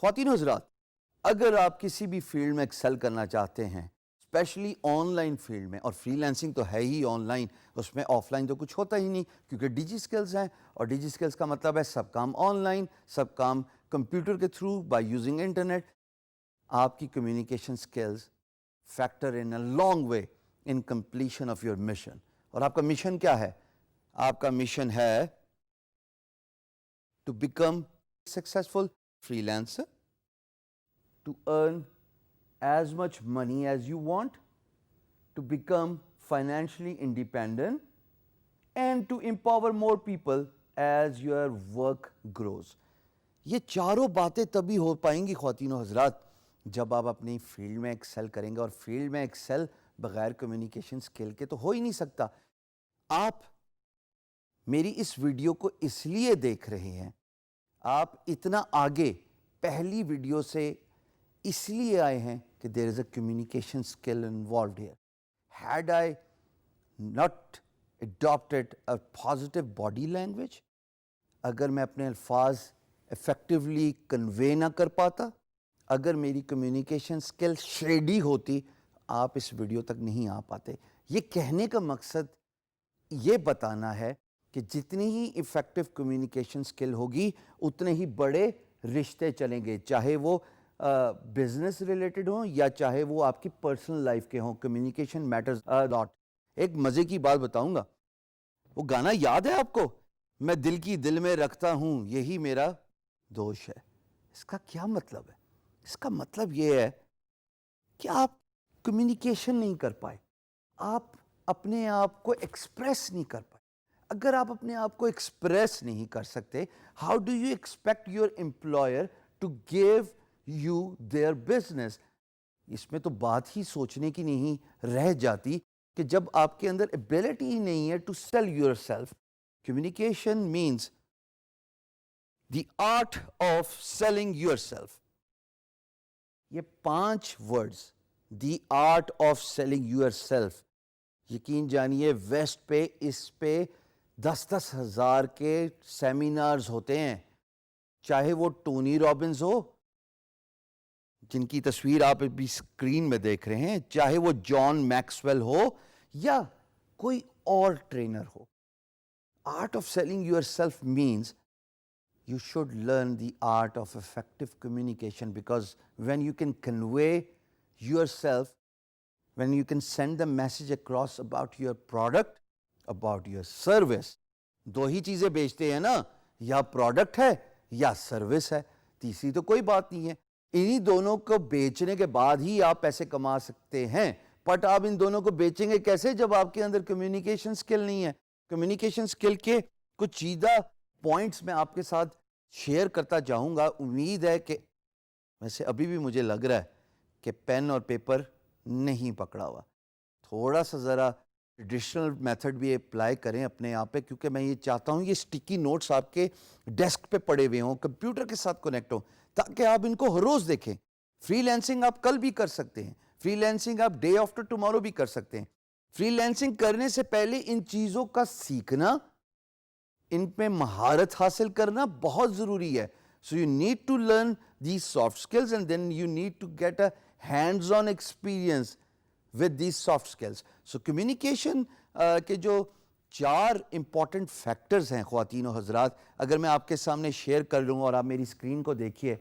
خواتین و حضرات، اگر آپ کسی بھی فیلڈ میں ایکسل کرنا چاہتے ہیں، اسپیشلی آن لائن فیلڈ میں، اور فری لینسنگ تو ہے ہی آن لائن، اس میں آف لائن تو کچھ ہوتا ہی نہیں کیونکہ ڈیجی سکلز ہیں، اور ڈیجی سکلز کا مطلب ہے سب کام آن لائن، سب کام کمپیوٹر کے تھرو بائی یوزنگ انٹرنیٹ. آپ کی communication skills factor in a long way in completion of your mission. اور آپ کا مشن کیا ہے؟ آپ کا مشن ہے ٹو بیکم سکسیزفل فری لینسر, to earn as much money as you want, to become financially independent, and to empower more people as your work grows. یہ چاروں باتیں تبھی ہو پائیں گی خواتین و حضرات جب آپ اپنی فیلڈ میں ایکسل کریں گے, اور فیلڈ میں ایکسل بغیر کمیونیکیشن سکل کے تو ہو ہی نہیں سکتا. آپ میری اس ویڈیو کو اس لیے دیکھ رہے ہیں, آپ اتنا آگے پہلی ویڈیو سے اس لیے آئے ہیں کہ there is a communication skill involved here. Had I not adapted a positive body language, اگر میں اپنے الفاظ افیکٹولی کنوے نہ کر پاتا, اگر میری کمیونیکیشن اسکل شیڈی ہوتی, آپ اس ویڈیو تک نہیں آ پاتے. یہ کہنے کا مقصد یہ بتانا ہے کہ جتنی ہی افیکٹو کمیونیکیشن اسکل ہوگی اتنے ہی بڑے رشتے چلیں گے, چاہے وہ بزنس ریلیٹڈ ہوں یا چاہے وہ آپ کی پرسنل لائف کے ہوں. کمیونیکیشن میٹرز لاٹ. ایک مزے کی بات بتاؤں گا, وہ گانا یاد ہے آپ کو, میں دل کی دل میں رکھتا ہوں یہی میرا دوش ہے. اس کا کیا مطلب ہے؟ اس کا مطلب یہ ہے کہ آپ کمیونیکیشن نہیں کر پائے, آپ اپنے آپ کو ایکسپریس نہیں کر پائے. اگر آپ اپنے آپ کو ایکسپریس نہیں کر سکتے, how do you expect your employer to give you their business? اس میں تو بات ہی سوچنے کی نہیں رہ جاتی کہ جب آپ کے اندر ایبلٹی ہی نہیں ہے to sell yourself. Communication means the art of selling yourself. یہ 5 words, the art of selling yourself, یقین جانیے ویسٹ پہ اس پہ 10-10 ہزار کے سیمینارز ہوتے ہیں. چاہے وہ ٹونی رابنز ہو جن کی تصویر آپ ابھی اسکرین میں دیکھ رہے ہیں, چاہے وہ جان میکسویل ہو یا کوئی اور ٹرینر ہو. Art of selling yourself means you should learn the art of effective communication, because when you can convey yourself, when you can send the message across about your product, about your service, دو ہی چیزیں بیچتے ہیں نا, یا product ہے یا service ہے, تیسری تو کوئی بات نہیں ہے. انہی دونوں کو بیچنے کے بعد ہی آپ پیسے کما سکتے ہیں. بٹ آپ ان دونوں کو بیچیں گے کیسے جب آپ کے اندر کمیونیکیشن سکل نہیں ہے؟ کمیونیکیشن سکل کے کچھ چیدہ پوائنٹس میں آپ کے ساتھ شیئر کرتا جاؤں گا. امید ہے کہ ویسے ابھی بھی مجھے لگ رہا ہے کہ پین اور پیپر نہیں پکڑا ہوا, تھوڑا سا ذرا ٹریڈیشنل میتھڈ بھی اپلائی کریں اپنے آپ پہ, کیونکہ میں یہ چاہتا ہوں یہ اسٹکی نوٹس آپ کے ڈیسک پہ پڑے ہوئے ہوں, کمپیوٹر کے ساتھ کنیکٹ ہوں, تاکہ آپ ان کو ہر روز دیکھیں. فری لینسنگ آپ کل بھی کر سکتے ہیں, فری لینسنگ آپ ڈے آفٹر ٹمارو بھی کر سکتے ہیں. فری لینسنگ کرنے سے پہلے ان چیزوں کا سیکھنا, ان پہ مہارت حاصل کرنا بہت ضروری ہے. So you need to learn these soft skills and then you need to get a hands on experience with these soft skills. So communication کے جو 4 امپورٹنٹ فیکٹرز ہیں خواتین و حضرات, اگر میں آپ کے سامنے شیئر کر لوں, اور آپ میری اسکرین کو دیکھیے,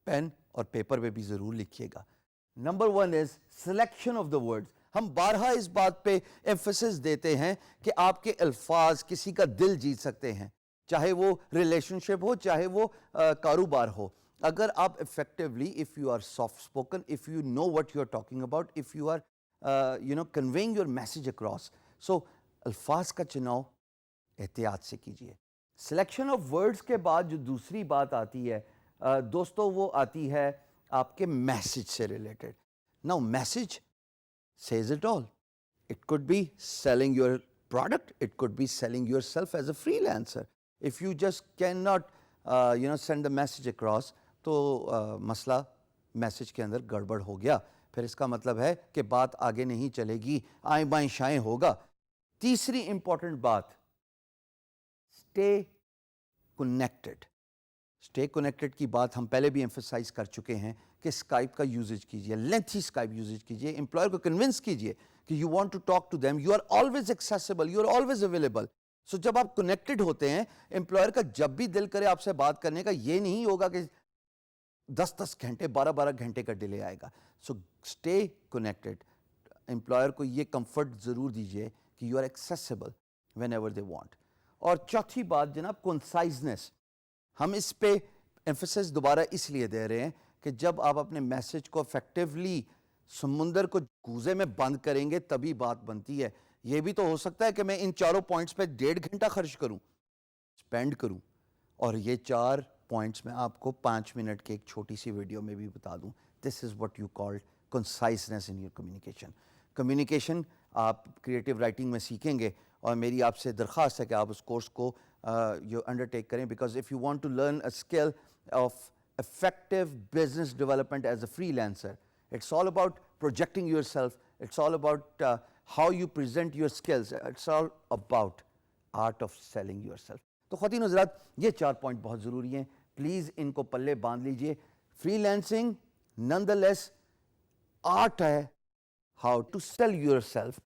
پین اور پیپر پہ بھی ضرور لکھیے گا. Number 1 is selection of the words. ہم بارہا اس بات پہ ایمفیسس دیتے ہیں کہ آپ کے الفاظ کسی کا دل جیت سکتے ہیں, چاہے وہ ریلیشن شپ ہو, چاہے وہ کاروبار ہو. اگر آپ effectively, if you are soft spoken, if you know what you are talking about, if you are conveying your message across, so الفاظ کا چناؤ احتیاط سے کیجیے. سلیکشن آف ورڈز کے بعد جو دوسری بات آتی ہے دوستو, وہ آتی ہے آپ کے میسج سے related. Now message says it all. It could be selling your product, it could be selling yourself as a freelancer. If you just cannot send the message across, تو مسئلہ میسج کے اندر گڑبڑ ہو گیا, پھر اس کا مطلب ہے کہ بات آگے نہیں چلے گی, آئیں بائیں شائیں ہوگا. تیسری امپورٹنٹ بات, stay connected. اسٹے کنیکٹڈ کی بات ہم پہلے بھی ایمفسائز کر چکے ہیں کہ اسکائپ کا یوزج کیجیے, لینتھی اسکائپ یوزج کیجیے, امپلائر کو کنونس کیجیے کہ you want to talk to them, you are always accessible, you are always available. So جب آپ کنیکٹڈ ہوتے ہیں, امپلائر کا جب بھی دل کرے آپ سے بات کرنے کا, یہ نہیں ہوگا کہ 10 گھنٹے 12 گھنٹے کا ڈیلے آئے گا. So stay connected. امپلائر کو یہ کمفرٹ ضرور دیجیے کہ you are accessible whenever they want. اور چوتھی بات جناب, کنسائزنس. ہم اس پہ ایمفسس دوبارہ اس لیے دے رہے ہیں کہ جب آپ اپنے میسج کو افیکٹولی سمندر کو کوزے میں بند کریں گے تبھی بات بنتی ہے. یہ بھی تو ہو سکتا ہے کہ میں ان چاروں پوائنٹس پہ 1.5 گھنٹہ خرچ کروں, اسپینڈ کروں, اور یہ 4 پوائنٹس میں آپ کو 5 منٹ کے ایک چھوٹی سی ویڈیو میں بھی بتا دوں. This is what you call conciseness in your communication. Communication آپ کریٹو رائٹنگ میں سیکھیں گے, اور میری آپ سے درخواست ہے کہ آپ اس کورس کو انڈر ٹیک کریں, because if you want to learn a skill of effective business development as a freelancer, it's all about projecting yourself, it's all about how you present your skills, it's all about art of selling yourself. تو خواتین حضرات, یہ 4 point بہت ضروری ہیں, please ان کو پلے باندھ لیجئے. فری لینسنگ نان دا لیس آرٹ ہے, how to sell yourself